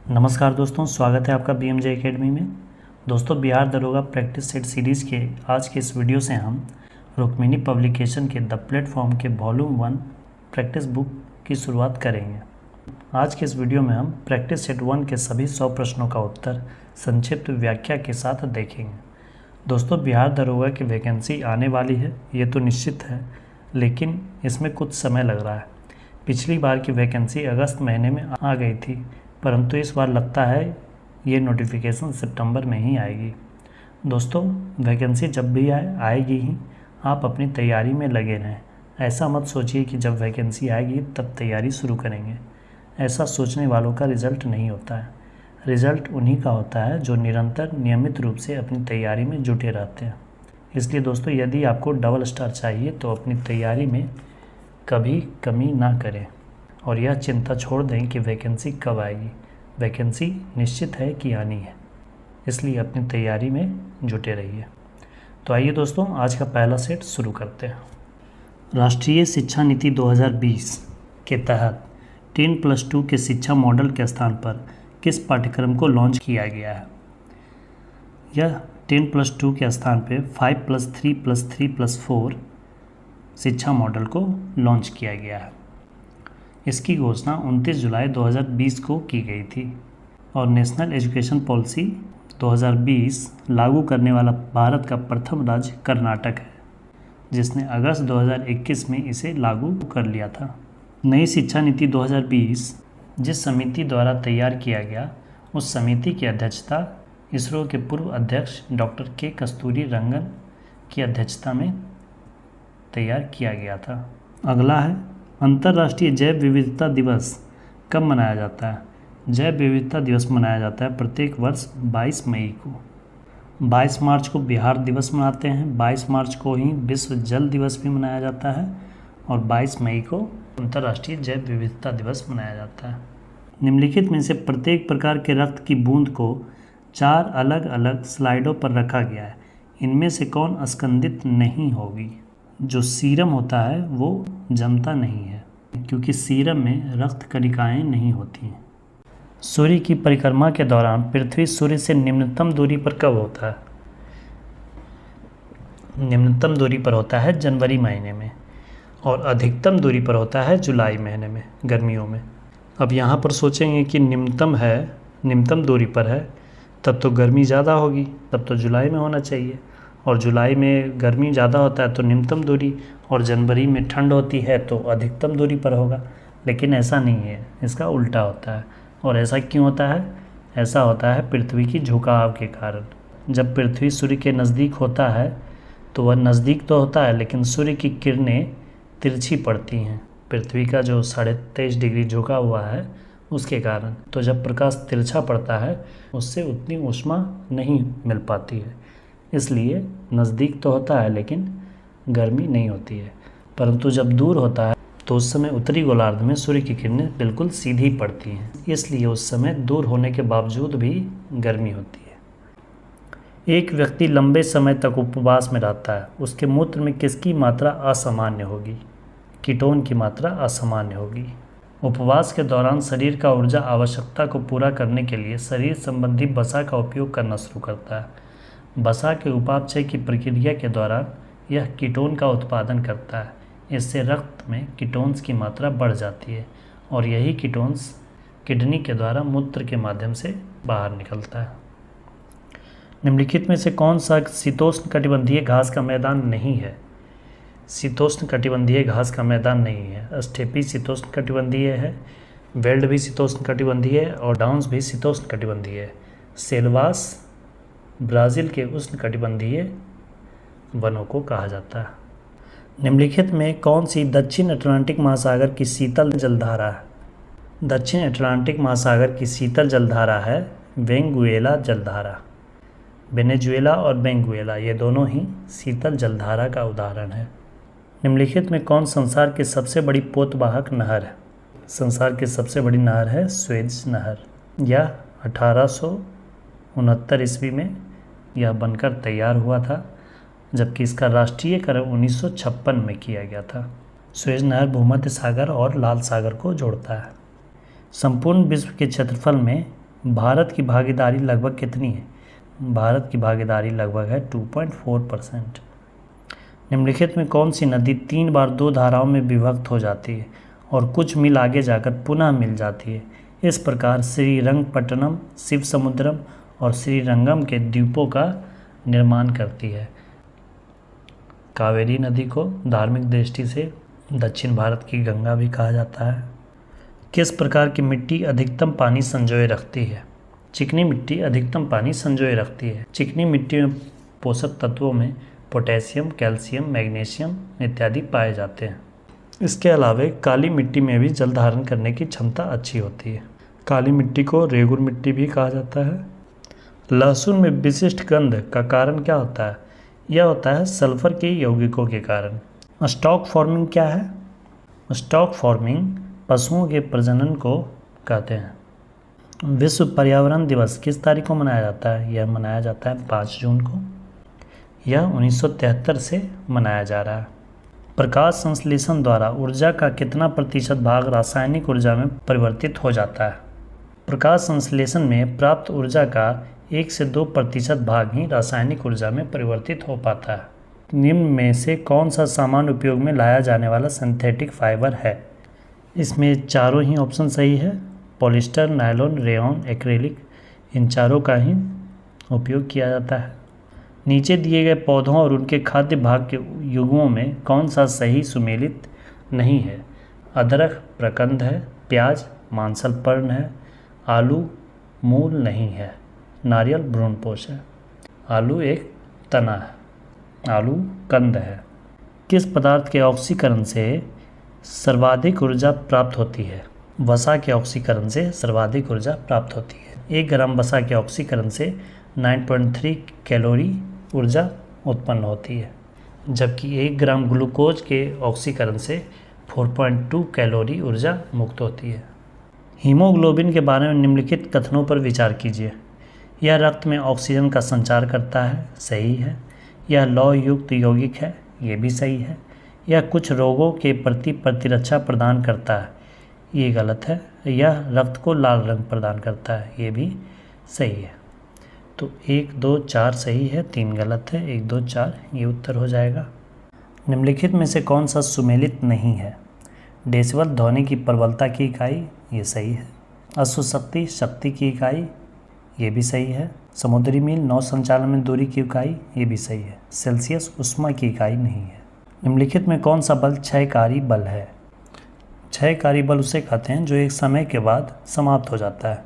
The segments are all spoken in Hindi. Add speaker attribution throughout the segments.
Speaker 1: नमस्कार दोस्तों, स्वागत है आपका BMJ एकेडमी में। दोस्तों, बिहार दरोगा प्रैक्टिस सेट सीरीज़ के आज के इस वीडियो से हम रुक्मिणी पब्लिकेशन के द प्लेटफॉर्म के वॉल्यूम 1 प्रैक्टिस बुक की शुरुआत करेंगे। आज के इस वीडियो में हम प्रैक्टिस सेट 1 के सभी 100 प्रश्नों का उत्तर संक्षिप्त व्याख्या के साथ देखेंगे। दोस्तों, बिहार दरोगा की वैकेंसी आने वाली है, ये तो निश्चित है, लेकिन इसमें कुछ समय लग रहा है। पिछली बार की वैकेंसी अगस्त महीने में आ गई थी, परंतु इस बार लगता है ये नोटिफिकेशन सितंबर में ही आएगी। दोस्तों, वैकेंसी जब भी आएगी ही, आप अपनी तैयारी में लगे रहें। ऐसा मत सोचिए कि जब वैकेंसी आएगी तब तैयारी शुरू करेंगे। ऐसा सोचने वालों का रिज़ल्ट नहीं होता है। रिज़ल्ट उन्हीं का होता है जो निरंतर नियमित रूप से अपनी तैयारी में जुटे रहते हैं। इसलिए दोस्तों, यदि आपको डबल स्टार चाहिए तो अपनी तैयारी में कभी कमी ना करें और यह चिंता छोड़ दें कि वैकेंसी कब आएगी। वैकेंसी निश्चित है कि आनी है, इसलिए अपनी तैयारी में जुटे रहिए। तो आइए दोस्तों, आज का पहला सेट शुरू करते हैं। राष्ट्रीय शिक्षा नीति 2020 के तहत 10+2 के शिक्षा मॉडल के स्थान पर किस पाठ्यक्रम को लॉन्च किया गया है? यह 10+2 के स्थान पर 5+3+3+4 शिक्षा मॉडल को लॉन्च किया गया है। इसकी घोषणा 29 जुलाई 2020 को की गई थी और नेशनल एजुकेशन पॉलिसी 2020 लागू करने वाला भारत का प्रथम राज्य कर्नाटक है, जिसने अगस्त 2021 में इसे लागू कर लिया था। नई शिक्षा नीति 2020 जिस समिति द्वारा तैयार किया गया, उस समिति की अध्यक्षता इसरो के पूर्व अध्यक्ष डॉक्टर के कस्तूरी रंगन की अध्यक्षता में तैयार किया गया था। अगला है, अंतर्राष्ट्रीय जैव विविधता दिवस कब मनाया जाता है? जैव विविधता दिवस मनाया जाता है प्रत्येक वर्ष 22 मई को। 22 मार्च को बिहार दिवस मनाते हैं, 22 मार्च को ही विश्व जल दिवस भी मनाया जाता है और 22 मई को अंतर्राष्ट्रीय जैव विविधता दिवस मनाया जाता है। निम्नलिखित में से प्रत्येक प्रकार के रक्त की बूंद को 4 अलग अलग स्लाइडों पर रखा गया है। इनमें से कौन अस्कंदित नहीं होगी? जो सीरम होता है वो जमता नहीं है, क्योंकि सीरम में रक्त कणिकाएं नहीं होती हैं। सूर्य की परिक्रमा के दौरान पृथ्वी सूर्य से निम्नतम दूरी पर कब होता है? निम्नतम दूरी पर होता है जनवरी महीने में और अधिकतम दूरी पर होता है जुलाई महीने में, गर्मियों में। अब यहाँ पर सोचेंगे कि निम्नतम दूरी पर है, तब तो गर्मी ज़्यादा होगी, तब तो जुलाई में होना चाहिए, और जुलाई में गर्मी ज़्यादा होता है तो निम्नतम दूरी, और जनवरी में ठंड होती है तो अधिकतम दूरी पर होगा। लेकिन ऐसा नहीं है, इसका उल्टा होता है। और ऐसा क्यों होता है? ऐसा होता है पृथ्वी की झुकाव के कारण। जब पृथ्वी सूर्य के नज़दीक होता है तो वह नज़दीक तो होता है, लेकिन सूर्य की किरणें तिरछी पड़ती हैं, पृथ्वी का जो 23.5 डिग्री झुका हुआ है उसके कारण। तो जब प्रकाश तिरछा पड़ता है उससे उतनी ऊष्मा नहीं मिल पाती है, इसलिए नज़दीक तो होता है लेकिन गर्मी नहीं होती है। परंतु जब दूर होता है तो उस समय उत्तरी गोलार्ध में सूर्य की किरणें बिल्कुल सीधी पड़ती हैं, इसलिए उस समय दूर होने के बावजूद भी गर्मी होती है। एक व्यक्ति लंबे समय तक उपवास में रहता है, उसके मूत्र में किसकी मात्रा असामान्य होगी? कीटोन की मात्रा असामान्य होगी। उपवास के दौरान शरीर का ऊर्जा आवश्यकता को पूरा करने के लिए शरीर संबंधी वसा का उपयोग करना शुरू करता है। वसा के उपापचय की प्रक्रिया के दौरान यह कीटोन का उत्पादन करता है। इससे रक्त में कीटोन्स की मात्रा बढ़ जाती है और यही कीटोन्स किडनी के द्वारा मूत्र के माध्यम से बाहर निकलता है। निम्नलिखित में से कौन सा शीतोष्ण कटिबंधीय घास का मैदान नहीं है? शीतोष्ण कटिबंधीय घास का मैदान नहीं है। स्टेपी शीतोष्ण कटिबंधीय है, वेल्ड भी शीतोष्ण कटिबंधीय है और डाउन्स भी शीतोष्ण कटिबंधीय है। सेल्वास ब्राज़ील के उष्ण कटिबंधीय वनों को कहा जाता है। निम्नलिखित में कौन सी दक्षिण अटलांटिक महासागर की शीतल जलधारा है? दक्षिण अटलांटिक महासागर की शीतल जलधारा है वेनेजुएला जलधारा। वेनेजुएला और वेनेजुएला ये दोनों ही शीतल जलधारा का उदाहरण है। निम्नलिखित में कौन संसार की सबसे बड़ी पोतवाहक नहर है? संसार की सबसे बड़ी नहर है स्वेज नहर। यह 1869 ईस्वी में यह बनकर तैयार हुआ था, जबकि इसका राष्ट्रीयकरण 1956 में किया गया था। स्वेज नहर भूमध्य सागर और लाल सागर को जोड़ता है। संपूर्ण विश्व के क्षेत्रफल में भारत की भागीदारी लगभग कितनी है? भारत की भागीदारी लगभग है 2.4%। निम्नलिखित में कौन सी नदी 3 बार 2 धाराओं में विभक्त हो जाती है और कुछ मील आगे जाकर पुनः मिल जाती है? इस प्रकार श्रीरंगपट्टनम, शिवसमुद्रम और श्रीरंगम के द्वीपों का निर्माण करती है। कावेरी नदी को धार्मिक दृष्टि से दक्षिण भारत की गंगा भी कहा जाता है। किस प्रकार की मिट्टी अधिकतम पानी संजोए रखती है? चिकनी मिट्टी अधिकतम पानी संजोए रखती है। चिकनी मिट्टी में पोषक तत्वों में पोटेशियम, कैल्शियम, मैग्नीशियम इत्यादि पाए जाते हैं। इसके अलावा काली मिट्टी में भी जल धारण करने की क्षमता अच्छी होती है। काली मिट्टी को रेगुर मिट्टी भी कहा जाता है। लहसुन में विशिष्ट गंध का कारण क्या होता है? यह होता है सल्फर के यौगिकों के कारण। स्टॉक फार्मिंग क्या है? स्टॉक फार्मिंग पशुओं के प्रजनन को कहते हैं। विश्व पर्यावरण दिवस किस तारीख को मनाया जाता है? यह मनाया जाता है 5 जून को। यह 1973 से मनाया जा रहा है। प्रकाश संश्लेषण द्वारा ऊर्जा का कितना प्रतिशत भाग रासायनिक ऊर्जा में परिवर्तित हो जाता है? प्रकाश संश्लेषण में प्राप्त ऊर्जा का 1 से 2% भाग ही रासायनिक ऊर्जा में परिवर्तित हो पाता है। निम्न में से कौन सा सामान्य उपयोग में लाया जाने वाला सिंथेटिक फाइबर है? इसमें चारों ही ऑप्शन सही है। पॉलिस्टर, नायलॉन, रेयॉन, एक्रेलिक, इन चारों का ही उपयोग किया जाता है। नीचे दिए गए पौधों और उनके खाद्य भाग के युग्मों में कौन सा सही सुमेलित नहीं है? अदरक प्रकंद है, प्याज मांसल पर्ण है, आलू मूल नहीं है, नारियल भ्रूणपोष है। आलू एक तना है, आलू कंद है। किस पदार्थ के ऑक्सीकरण से सर्वाधिक ऊर्जा प्राप्त होती है? वसा के ऑक्सीकरण से सर्वाधिक ऊर्जा प्राप्त होती है। 1 ग्राम वसा के ऑक्सीकरण से 9.3 कैलोरी ऊर्जा उत्पन्न होती है, जबकि 1 ग्राम ग्लूकोज के ऑक्सीकरण से 4.2 कैलोरी ऊर्जा मुक्त होती है। हीमोग्लोबिन के बारे में निम्नलिखित कथनों पर विचार कीजिए। यह रक्त में ऑक्सीजन का संचार करता है, सही है। यह लौह युक्त यौगिक है, ये भी सही है। यह कुछ रोगों के प्रति प्रतिरक्षा प्रदान करता है, ये गलत है। यह रक्त को लाल रंग प्रदान करता है, ये भी सही है। तो 1, 2, 4 सही है, 3 गलत है। 1, 2, 4 ये उत्तर हो जाएगा। निम्नलिखित में से कौन सा सुमेलित नहीं है? डेसिबल ध्वनि की प्रबलता की इकाई, ये सही है। अश्वशक्ति शक्ति की इकाई, ये भी सही है। समुद्री मील नौ संचालन में दूरी की इकाई, ये भी सही है। सेल्सियस ऊष्मा की इकाई नहीं है। निम्नलिखित में कौन सा बल क्षयकारी बल है? क्षयकारी बल उसे कहते हैं जो एक समय के बाद समाप्त हो जाता है।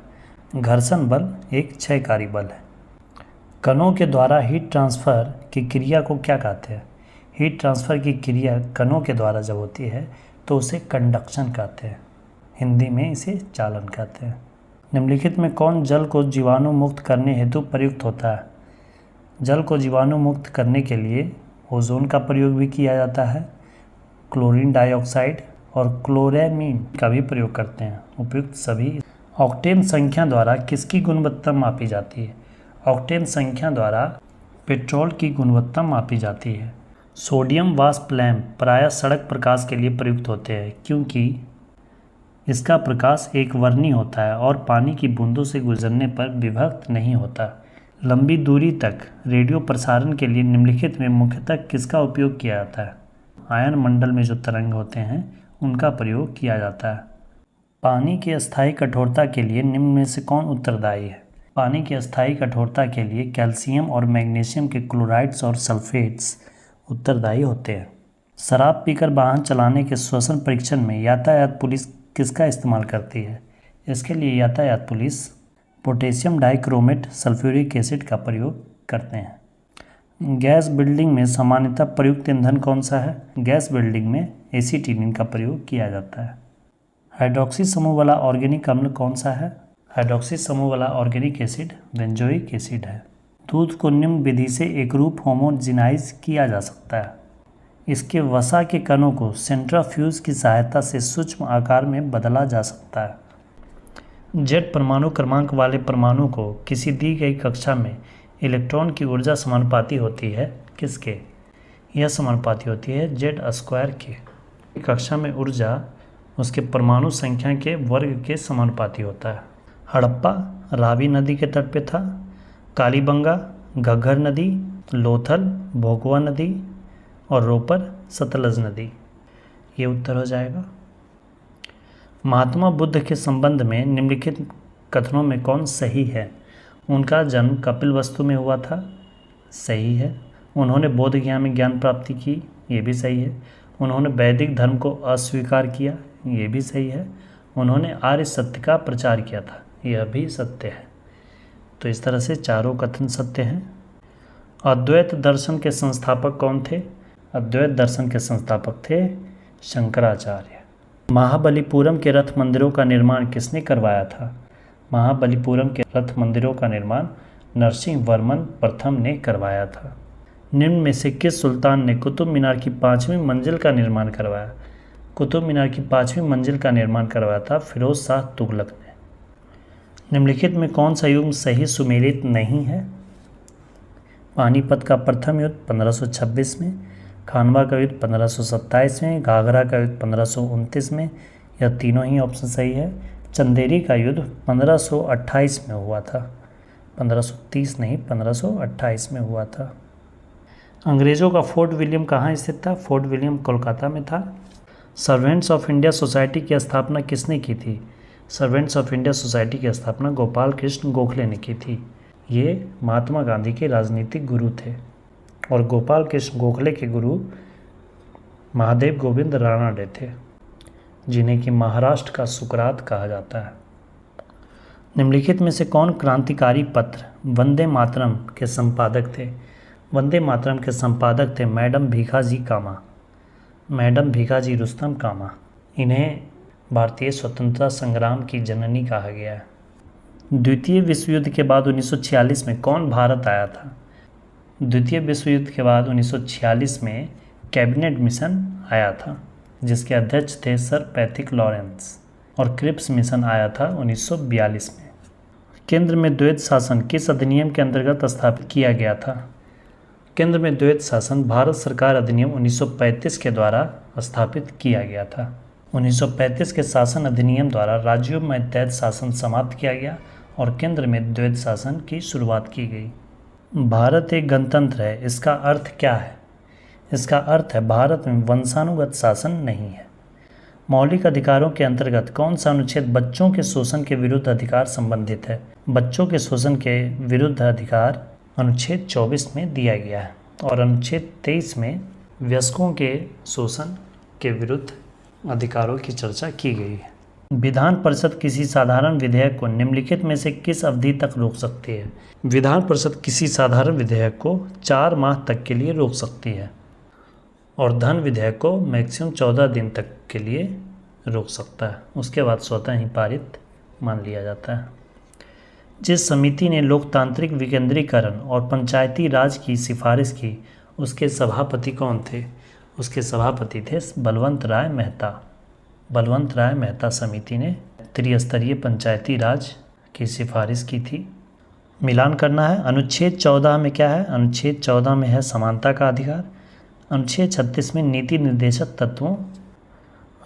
Speaker 1: घर्षण बल एक क्षयकारी बल है। कणों के द्वारा हीट ट्रांसफ़र की क्रिया को क्या कहते हैं? हीट ट्रांसफ़र की क्रिया कणों के द्वारा जब होती है तो उसे कंडक्शन कहते हैं, हिंदी में इसे चालन कहते हैं। निम्नलिखित में कौन जल को जीवाणु मुक्त करने हेतु प्रयुक्त होता है? जल को जीवाणु मुक्त करने के लिए ओजोन का प्रयोग भी किया जाता है, क्लोरीन डाइऑक्साइड और क्लोरेमीन का भी प्रयोग करते हैं। उपयुक्त सभी। ऑक्टेन संख्या द्वारा किसकी गुणवत्ता मापी जाती है? ऑक्टेन संख्या द्वारा पेट्रोल की गुणवत्ता मापी जाती है। सोडियम वाष्प लैंप प्रायः सड़क प्रकाश के लिए प्रयुक्त होते हैं क्योंकि इसका प्रकाश एक वर्णी होता है और पानी की बूंदों से गुजरने पर विभक्त नहीं होता। लंबी दूरी तक रेडियो प्रसारण के लिए निम्नलिखित में मुख्यतः किसका उपयोग किया जाता है? आयन मंडल में जो तरंग होते हैं उनका प्रयोग किया जाता है। पानी की अस्थायी कठोरता के लिए निम्न में से कौन उत्तरदायी है? पानी की अस्थायी कठोरता के लिए कैल्शियम और मैग्नीशियम के क्लोराइड्स और सल्फेट्स उत्तरदायी होते हैं। शराब पीकर वाहन चलाने के श्वसन परीक्षण में यातायात पुलिस किसका इस्तेमाल करती है? इसके लिए यातायात police potassium dichromate sulphuric acid का प्रयोग करते हैं। गैस बिल्डिंग में सामान्यतः प्रयुक्त ईंधन कौन सा है? गैस बिल्डिंग में एसीटिलीन का प्रयोग किया जाता है। हाइड्रोक्सी समूह वाला ऑर्गेनिक अम्ल कौन सा है? हाइड्रोक्सी समूह वाला ऑर्गेनिक एसिड बेंजोइक एसिड है। दूध को निम्न विधि से एकरूप होमोजिनाइज किया जा सकता है। इसके वसा के कणों को सेंट्रीफ्यूज की सहायता से सूक्ष्म आकार में बदला जा सकता है। जेड परमाणु क्रमांक वाले परमाणु को किसी दी गई कक्षा में इलेक्ट्रॉन की ऊर्जा समानुपाती होती है किसके? यह समानुपाती होती है Z² के। कक्षा में ऊर्जा उसके परमाणु संख्या के वर्ग के समानुपाती होता है। हड़प्पा रावी नदी के तट पे था, कालीबंगा, घग्गर नदी, लोथल, भोगवा नदी और रोपर सतलज नदी। ये उत्तर हो जाएगा। महात्मा बुद्ध के संबंध में निम्नलिखित कथनों में कौन सही है? उनका जन्म कपिलवस्तु में हुआ था, सही है। उन्होंने बोध गया में ज्ञान प्राप्ति की, ये भी सही है। उन्होंने वैदिक धर्म को अस्वीकार किया, ये भी सही है। उन्होंने आर्य सत्य का प्रचार किया था, यह भी सत्य है। तो इस तरह से चारों कथन सत्य हैं। अद्वैत दर्शन के संस्थापक कौन थे? अद्वैत दर्शन के संस्थापक थे शंकराचार्य। महाबलीपुरम के रथ मंदिरों का निर्माण किसने करवाया था? महाबलीपुरम के रथ मंदिरों का निर्माण नरसिंह वर्मन प्रथम ने करवाया था। निम्न में से किस सुल्तान ने कुतुब मीनार की 5वीं मंजिल का निर्माण करवाया? कुतुब मीनार की 5वीं मंजिल का निर्माण करवाया था फिरोज शाह तुगलक ने। निम्नलिखित में कौन सा युग सही सुमेलित नहीं है? पानीपत का प्रथम युद्ध 1526 में, खानवा का युद्ध 1527 में, घाघरा का युद्ध 1529 में, यह तीनों ही ऑप्शन सही है। चंदेरी का युद्ध 1528 में हुआ था, 1530 नहीं 1528 में हुआ था। अंग्रेज़ों का फोर्ट विलियम कहाँ स्थित था? फोर्ट विलियम कोलकाता में था। सर्वेंट्स ऑफ इंडिया सोसाइटी की स्थापना किसने की थी? सर्वेंट्स ऑफ इंडिया सोसाइटी की स्थापना गोपाल कृष्ण गोखले ने की थी। ये महात्मा गांधी के राजनीतिक गुरु थे और गोपाल कृष्ण गोखले के गुरु महादेव गोविंद रानडे थे, जिन्हें कि महाराष्ट्र का सुकरात कहा जाता है। निम्नलिखित में से कौन क्रांतिकारी पत्र वंदे मातरम के संपादक थे? वंदे मातरम के संपादक थे मैडम भीखाजी कामा, मैडम भीखाजी रुस्तम कामा। इन्हें भारतीय स्वतंत्रता संग्राम की जननी कहा गया है। द्वितीय विश्व युद्ध के बाद 1946 में कौन भारत आया था? द्वितीय विश्व युद्ध के बाद 1946 में कैबिनेट मिशन आया था, जिसके अध्यक्ष थे सर पैथिक लॉरेंस, और क्रिप्स मिशन आया था 1942 में। केंद्र में द्वैत शासन किस अधिनियम के अंतर्गत स्थापित किया गया था? केंद्र में द्वैत शासन भारत सरकार अधिनियम 1935 के द्वारा स्थापित किया गया था। 1935 के शासन अधिनियम द्वारा राज्यों में द्वैत शासन समाप्त किया गया और केंद्र में द्वैत शासन की शुरुआत की गई। भारत एक गणतंत्र है, इसका अर्थ क्या है? इसका अर्थ है भारत में वंशानुगत शासन नहीं है। मौलिक अधिकारों के अंतर्गत कौन सा अनुच्छेद बच्चों के शोषण के विरुद्ध अधिकार संबंधित है? बच्चों के शोषण के विरुद्ध अधिकार अनुच्छेद 24 में दिया गया है और अनुच्छेद 23 में वयस्कों के शोषण के विरुद्ध अधिकारों की चर्चा की गई है। विधान परिषद किसी साधारण विधेयक को निम्नलिखित में से किस अवधि तक रोक सकती है? विधान परिषद किसी साधारण विधेयक को 4 माह तक के लिए रोक सकती है और धन विधेयक को मैक्सिमम 14 दिन तक के लिए रोक सकता है। उसके बाद स्वतः ही पारित मान लिया जाता है। जिस समिति ने लोकतांत्रिक विकेंद्रीकरण और पंचायती राज की सिफारिश की, उसके सभापति कौन थे? उसके सभापति थे बलवंत राय मेहता। बलवंत राय मेहता समिति ने त्रिस्तरीय पंचायती राज की सिफारिश की थी। मिलान करना है। अनुच्छेद 14 में क्या है? अनुच्छेद 14 में है समानता का अधिकार, अनुच्छेद 36 में नीति निर्देशक तत्वों,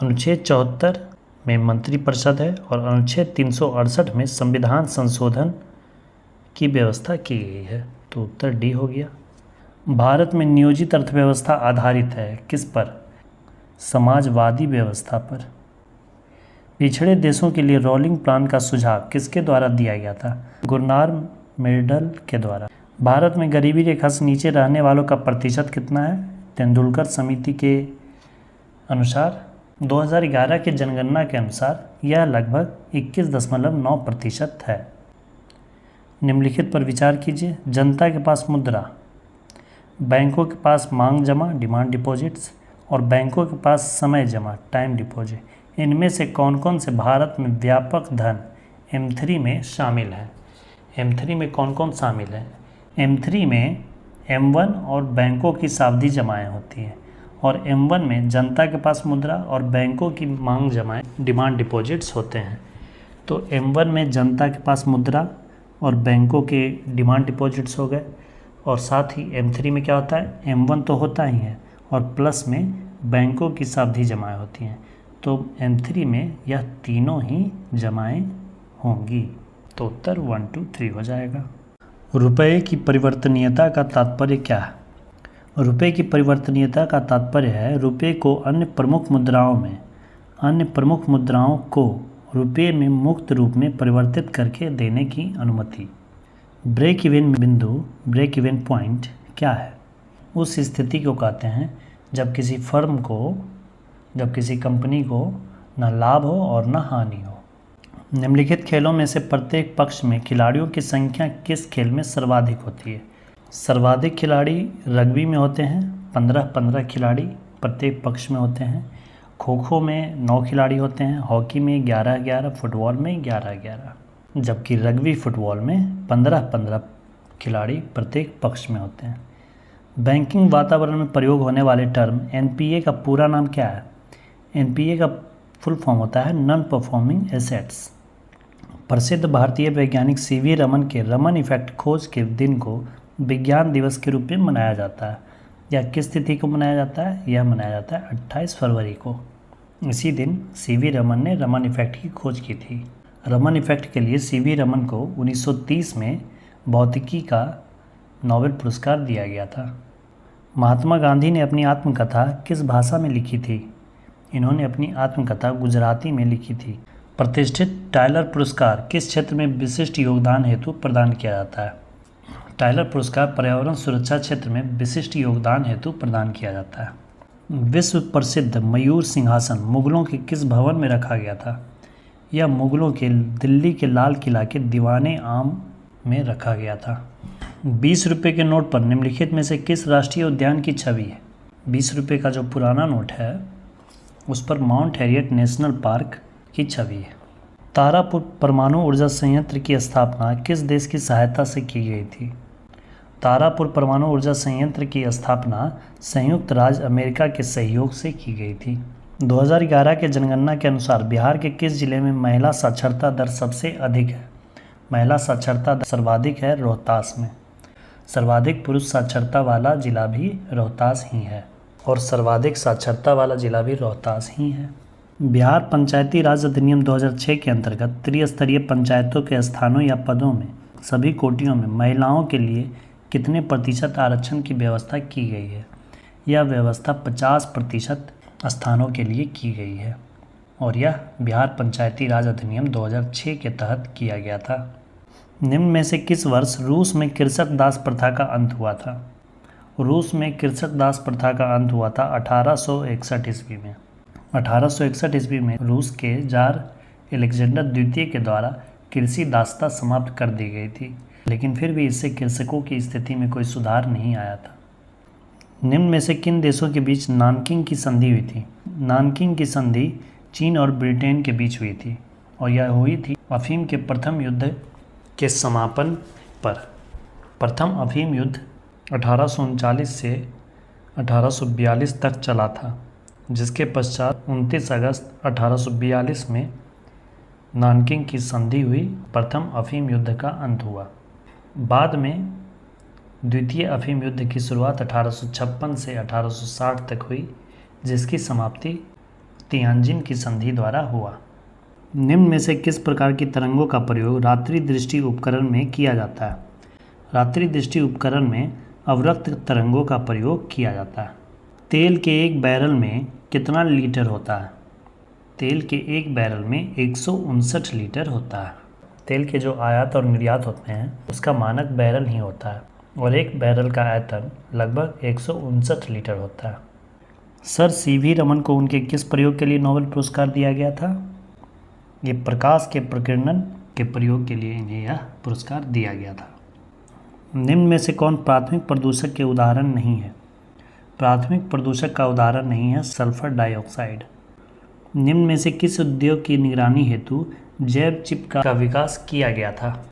Speaker 1: अनुच्छेद 74 में मंत्रिपरिषद है और अनुच्छेद 368 में संविधान संशोधन की व्यवस्था की गई है। तो उत्तर डी हो गया। भारत में नियोजित अर्थव्यवस्था आधारित है किस पर? समाजवादी व्यवस्था पर। पिछड़े देशों के लिए रोलिंग प्लान का सुझाव किसके द्वारा दिया गया था? गुरनार मेडल के द्वारा। भारत में गरीबी रेखा से नीचे रहने वालों का प्रतिशत कितना है? तेंदुलकर समिति के अनुसार 2011 के जनगणना के अनुसार यह लगभग 21.9% है। निम्नलिखित पर विचार कीजिए। जनता के पास मुद्रा, बैंकों के पास मांग जमा डिमांड डिपॉजिट्स और बैंकों के पास समय जमा टाइम डिपॉजिट, इनमें से कौन कौन से भारत में व्यापक धन M3 में शामिल है? M3 में कौन कौन शामिल है? M3 में M1 और बैंकों की सावधि जमाएँ होती हैं और M1 में जनता के पास मुद्रा और बैंकों की मांग जमाएँ डिमांड डिपॉजिट्स होते हैं। तो M1 में जनता के पास मुद्रा और बैंकों के डिमांड डिपॉजिट्स हो गए और साथ ही M3 में क्या होता है? M1 तो होता ही है और प्लस में बैंकों की सावधि जमाएँ होती हैं। तो M3 में यह तीनों ही जमाएँ होंगी। तो उत्तर 1 2 3 हो जाएगा। रुपये की परिवर्तनीयता का तात्पर्य क्या है? रुपये की परिवर्तनीयता का तात्पर्य है रुपये को अन्य प्रमुख मुद्राओं को रुपये में मुक्त रूप में परिवर्तित करके देने की अनुमति। ब्रेक इवन बिंदु, ब्रेक इवन पॉइंट क्या है? उस स्थिति को कहते हैं जब किसी कंपनी को न लाभ हो और न हानि हो। निम्नलिखित खेलों में से प्रत्येक पक्ष में खिलाड़ियों की संख्या किस खेल में सर्वाधिक होती है? सर्वाधिक खिलाड़ी रग्बी में होते हैं, 15-15 खिलाड़ी प्रत्येक पक्ष में होते हैं। खो खो में 9 खिलाड़ी होते हैं, हॉकी में 11-11, फुटबॉल में 11-11, जबकि रग्बी फुटबॉल में 15-15 खिलाड़ी प्रत्येक पक्ष में होते हैं। बैंकिंग वातावरण में प्रयोग होने वाले टर्म एनपीए का पूरा नाम क्या है? एनपीए का फुल फॉर्म होता है नॉन परफॉर्मिंग एसेट्स। प्रसिद्ध भारतीय वैज्ञानिक सीवी रमन के रमन इफेक्ट खोज के दिन को विज्ञान दिवस के रूप में मनाया जाता है। यह किस तिथि को मनाया जाता है? यह मनाया जाता है 28 फरवरी को। इसी दिन सीवी रमन ने रमन इफेक्ट की खोज की थी। रमन इफेक्ट के लिए सीवी रमन को 1930 में भौतिकी का नोबेल पुरस्कार दिया गया था। महात्मा गांधी ने अपनी आत्मकथा किस भाषा में लिखी थी? इन्होंने अपनी आत्मकथा गुजराती में लिखी थी। प्रतिष्ठित टाइलर पुरस्कार किस क्षेत्र में विशिष्ट योगदान हेतु प्रदान किया जाता है? टाइलर पुरस्कार पर्यावरण सुरक्षा क्षेत्र में विशिष्ट योगदान हेतु प्रदान किया जाता है। विश्व प्रसिद्ध मयूर सिंहासन मुगलों के किस भवन में रखा गया था? यह मुगलों के दिल्ली के लाल किला के दीवाने आम में रखा गया था। 20 रुपये के नोट पर निम्नलिखित में से किस राष्ट्रीय उद्यान की छवि है? 20 रुपये का जो पुराना नोट है उस पर माउंट हैरियट नेशनल पार्क की छवि है। तारापुर परमाणु ऊर्जा संयंत्र की स्थापना किस देश की सहायता से की गई थी? तारापुर परमाणु ऊर्जा संयंत्र की स्थापना संयुक्त राज्य अमेरिका के सहयोग से की गई थी। 2011 के जनगणना के अनुसार बिहार के किस जिले में महिला साक्षरता दर सबसे अधिक है? महिला साक्षरता दर सर्वाधिक है रोहतास में। सर्वाधिक पुरुष साक्षरता वाला जिला भी रोहतास ही है और सर्वाधिक साक्षरता वाला जिला भी रोहतास ही है। बिहार पंचायती राज अधिनियम 2006 के अंतर्गत त्रिस्तरीय पंचायतों के स्थानों या पदों में सभी कोटियों में महिलाओं के लिए कितने प्रतिशत आरक्षण की व्यवस्था की गई है? यह व्यवस्था 50% स्थानों के लिए की गई है और यह बिहार पंचायती राज अधिनियम 2006 के तहत किया गया था। निम्न में से किस वर्ष रूस में कृषक दास प्रथा का अंत हुआ था? रूस में कृषक दास प्रथा का अंत हुआ था 1861 ईस्वी में। 1861 ईस्वी में रूस के जार अलेक्जेंडर द्वितीय के द्वारा कृषि दासता समाप्त कर दी गई थी, लेकिन फिर भी इससे कृषकों की स्थिति में कोई सुधार नहीं आया था। निम्न में से किन देशों के बीच नानकिंग की संधि हुई थी? नानकिंग की संधि चीन और ब्रिटेन के बीच हुई थी और यह हुई थी अफीम के प्रथम युद्ध के समापन पर। प्रथम अफीम युद्ध 1839 से 1842 तक चला था, जिसके पश्चात 29 अगस्त 1842 में नानकिंग की संधि हुई। प्रथम अफीम युद्ध का अंत हुआ। बाद में द्वितीय अफीम युद्ध की शुरुआत 1856 से 1860 तक हुई, जिसकी समाप्ति तियानजिन की संधि द्वारा हुआ। निम्न में से किस प्रकार की तरंगों का प्रयोग रात्रि दृष्टि उपकरण में किया जाता है? रात्रि दृष्टि उपकरण में अवरक्त तरंगों का प्रयोग किया जाता है। तेल के एक बैरल में कितना लीटर होता है? तेल के एक बैरल में 159 लीटर होता है। तेल के जो आयात और निर्यात होते हैं उसका मानक बैरल ही होता है और एक बैरल का आयतन लगभग 159 लीटर होता है। सर सीवी रमन को उनके किस प्रयोग के लिए नोबेल पुरस्कार दिया गया था? ये प्रकाश के प्रकीर्णन के प्रयोग के लिए इन्हें यह पुरस्कार दिया गया था। निम्न में से कौन प्राथमिक प्रदूषक के उदाहरण नहीं है? प्राथमिक प्रदूषक का उदाहरण नहीं है सल्फर डाइऑक्साइड। निम्न में से किस उद्योग की निगरानी हेतु जैव चिप का विकास किया गया था?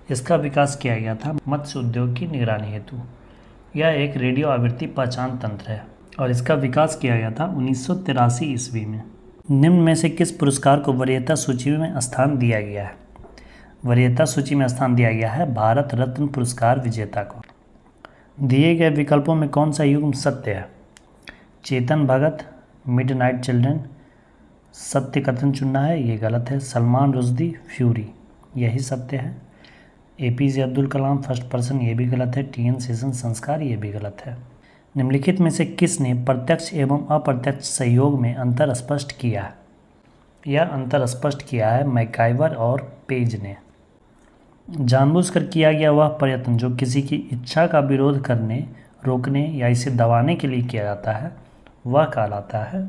Speaker 1: इसका विकास किया गया था मत्स्य उद्योग की निगरानी हेतु। यह एक रेडियो आवृत्ति पहचान तंत्र है और इसका विकास किया गया था 1983 ईस्वी में। निम्न में से किस पुरस्कार को वरीयता सूची में स्थान दिया गया है? वरीयता सूची में स्थान दिया गया है भारत रत्न पुरस्कार विजेता को। दिए गए विकल्पों में कौन सा युग्म सत्य है? चेतन भगत, मिडनाइट चिल्ड्रन, सत्य कथन चुनना है, ये गलत है। सलमान रुश्दी, फ्यूरी, यही सत्य है। APJ Abdul Kalam first person, ये भी गलत है। TN शेषन संस्कार, ये भी गलत है। निम्नलिखित में से किसने प्रत्यक्ष एवं अप्रत्यक्ष सहयोग में अंतर स्पष्ट किया है? यह अंतर स्पष्ट किया है मैकाइवर और पेज ने। जानबूझकर किया गया वह प्रयत्न जो किसी की इच्छा का विरोध करने, रोकने या इसे दबाने के लिए किया जाता है वह कहलाता है,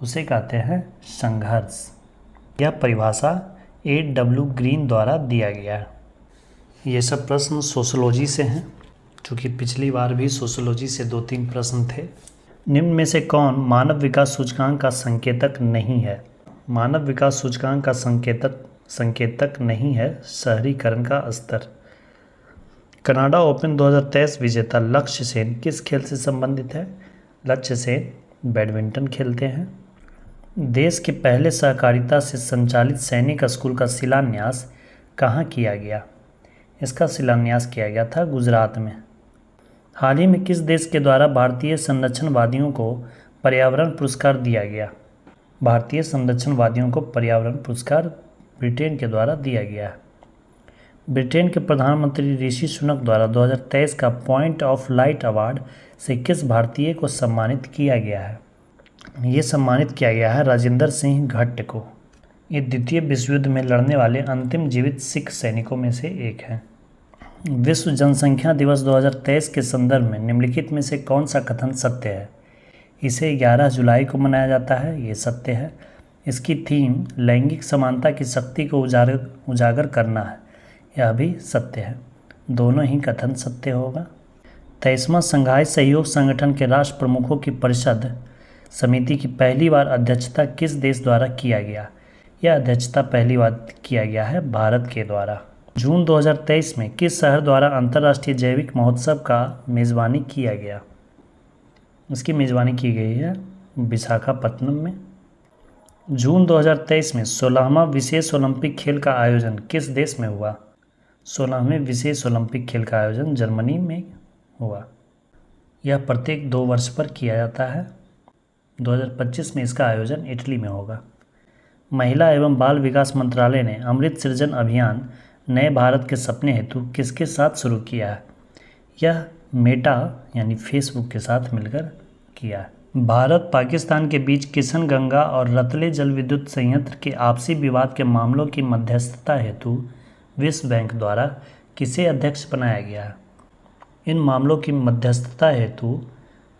Speaker 1: उसे कहते हैं संघर्ष। यह परिभाषा A.W. ग्रीन द्वारा दिया गया है। ये सब प्रश्न सोशियोलॉजी से हैं, चूँकि पिछली बार भी सोशियोलॉजी से 2-3 प्रश्न थे। निम्न में से कौन मानव विकास सूचकांक का संकेतक नहीं है? मानव विकास सूचकांक का संकेतक नहीं है शहरीकरण का स्तर। कनाडा ओपन 2023 विजेता लक्ष्य सेन किस खेल से संबंधित है? लक्ष्य सेन बैडमिंटन खेलते हैं। देश के पहले सहकारिता से संचालित सैनिक स्कूल का शिलान्यास कहाँ किया गया? इसका शिलान्यास किया गया था गुजरात में। हाल ही में किस देश के द्वारा भारतीय संरक्षणवादियों को पर्यावरण पुरस्कार दिया गया? भारतीय संरक्षणवादियों को पर्यावरण पुरस्कार ब्रिटेन के द्वारा दिया गया है। ब्रिटेन के प्रधानमंत्री ऋषि सुनक द्वारा 2023 का पॉइंट ऑफ लाइट अवार्ड से किस भारतीय को सम्मानित किया गया है? ये सम्मानित किया गया है राजेंद्र सिंह भट्ट को। ये द्वितीय विश्व युद्ध में लड़ने वाले अंतिम जीवित सिख सैनिकों में से एक हैं। विश्व जनसंख्या दिवस 2023 के संदर्भ में निम्नलिखित में से कौन सा कथन सत्य है? इसे 11 जुलाई को मनाया जाता है, ये सत्य है। इसकी थीम लैंगिक समानता की शक्ति को उजागर करना है, यह भी सत्य है। दोनों ही कथन सत्य होगा। 23वां शंघाई सहयोग संगठन के राष्ट्र प्रमुखों की परिषद समिति की पहली बार अध्यक्षता किस देश द्वारा किया गया? यह अध्यक्षता पहली बार किया गया है भारत के द्वारा। जून 2023 में किस शहर द्वारा अंतर्राष्ट्रीय जैविक महोत्सव का मेज़बानी किया गया? इसकी मेज़बानी की गई है विशाखापत्तनम में। जून 2023 में 16वां विशेष ओलंपिक खेल का आयोजन किस देश में हुआ? 16वें विशेष ओलंपिक खेल का आयोजन जर्मनी में हुआ। यह प्रत्येक 2 वर्ष पर किया जाता है। 2025 में इसका आयोजन इटली में होगा। महिला एवं बाल विकास मंत्रालय ने अमृत सृजन अभियान नए भारत के सपने हेतु किसके साथ शुरू किया है? यह मेटा यानी फेसबुक के साथ मिलकर किया है। भारत पाकिस्तान के बीच किशनगंगा और रतले जल विद्युत संयंत्र के आपसी विवाद के मामलों की मध्यस्थता हेतु विश्व बैंक द्वारा किसे अध्यक्ष बनाया गया है? इन मामलों की मध्यस्थता हेतु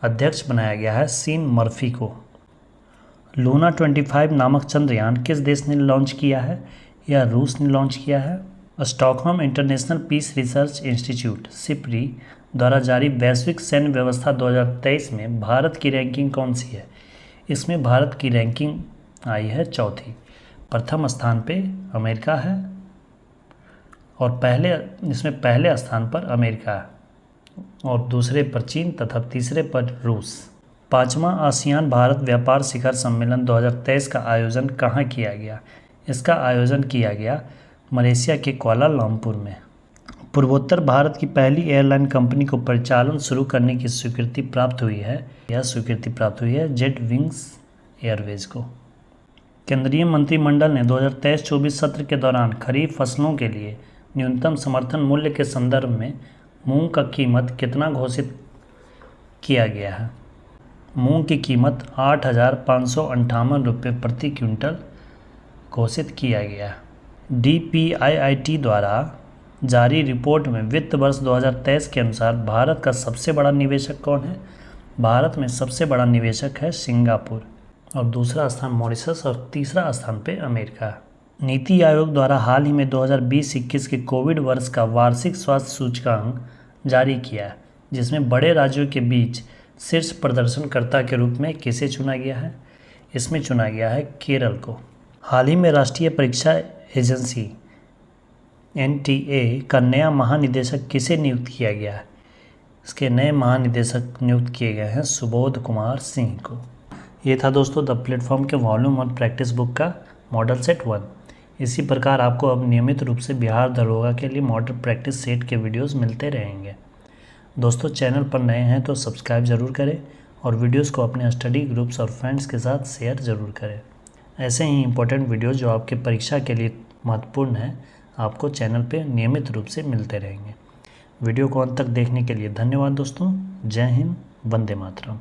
Speaker 1: अध्यक्ष बनाया गया है सीन मर्फी को। लूना 25 नामक चंद्रयान किस देश ने लॉन्च किया है? यह रूस ने लॉन्च किया है। Stockholm International Peace Research Institute (SIPRI) द्वारा जारी वैश्विक सैन्य व्यवस्था 2023 में भारत की रैंकिंग कौन सी है? इसमें भारत की रैंकिंग आई है 4थी। प्रथम स्थान पे अमेरिका है और पहले स्थान पर अमेरिका है और दूसरे पर चीन तथा तीसरे पर रूस। 5वां आसियान भारत व्यापार शिखर सम्मेलन 2023 का आयोजन कहाँ किया गया? इसका आयोजन किया गया मलेशिया के कुआलालंपुर में। पूर्वोत्तर भारत की पहली एयरलाइन कंपनी को परिचालन शुरू करने की स्वीकृति प्राप्त हुई है। यह स्वीकृति प्राप्त हुई है जेट विंग्स एयरवेज को। केंद्रीय मंत्रिमंडल ने 2023-24 सत्र के दौरान खरीफ फसलों के लिए न्यूनतम समर्थन मूल्य के संदर्भ में मूंग का कीमत कितना घोषित किया गया है? मूंग की कीमत 8,558 रुपये प्रति क्विंटल घोषित किया गया है। DPIIT द्वारा जारी रिपोर्ट में वित्त वर्ष 2023 के अनुसार भारत का सबसे बड़ा निवेशक कौन है? भारत में सबसे बड़ा निवेशक है सिंगापुर और दूसरा स्थान मॉरिशस और तीसरा स्थान पे अमेरिका है। नीति आयोग द्वारा हाल ही में 2020-21 के कोविड वर्ष का वार्षिक स्वास्थ्य सूचकांक जारी किया है, जिसमें बड़े राज्यों के बीच शीर्ष प्रदर्शनकर्ता के रूप में किसे चुना गया है? इसमें चुना गया है केरल को। हाल ही में राष्ट्रीय परीक्षा एजेंसी NTA का नया महानिदेशक किसे नियुक्त किया गया है? इसके नए महानिदेशक नियुक्त किए गए हैं सुबोध कुमार सिंह को। ये था दोस्तों द प्लेटफॉर्म के वॉल्यूम 1 प्रैक्टिस बुक का मॉडल सेट 1। इसी प्रकार आपको अब नियमित रूप से बिहार दरोगा के लिए मॉडल प्रैक्टिस सेट के वीडियोस मिलते रहेंगे। दोस्तों चैनल पर नए हैं तो सब्सक्राइब ज़रूर करें और वीडियोस को अपने स्टडी ग्रुप्स और फ्रेंड्स के साथ शेयर ज़रूर करें। ऐसे ही इंपॉर्टेंट वीडियोस जो आपके परीक्षा के लिए महत्वपूर्ण हैं आपको चैनल पे नियमित रूप से मिलते रहेंगे। वीडियो को अंत तक देखने के लिए धन्यवाद दोस्तों। जय हिंद, वंदे मातरम।